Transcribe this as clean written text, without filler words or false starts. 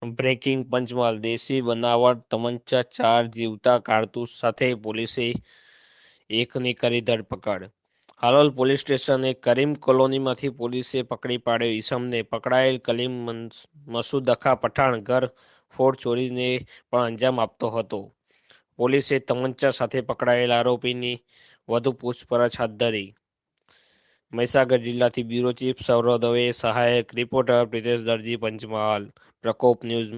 Breaking Panchmahal દેશી બનાવટ તમંચા 4 જીવતા કારતૂસ સાથે પોલીસે એકની કરી ધરપકડ। હાલોલ પોલીસ સ્ટેશને કરીમ કોલોનીમાંથી પોલીસે પકડી પાડ્યો ઈસમને। પકડાયેલ કલીમ મસૂદ અખા પઠાણ ઘર ફોડ ચોરીને પણ અંજામ આપતો હતો। પોલીસે તમંચા સાથે પકડાયેલ આરોપીની વધુ પૂછપરછ હાથ ધરી। મહીસાગર જિલ્લાથી બ્યુરો ચીફ સૌરવ દવે, સહાયક રિપોર્ટર પ્રિતેશ દરજી, પંચમહાલ। પ્રકોપ ન્યૂઝ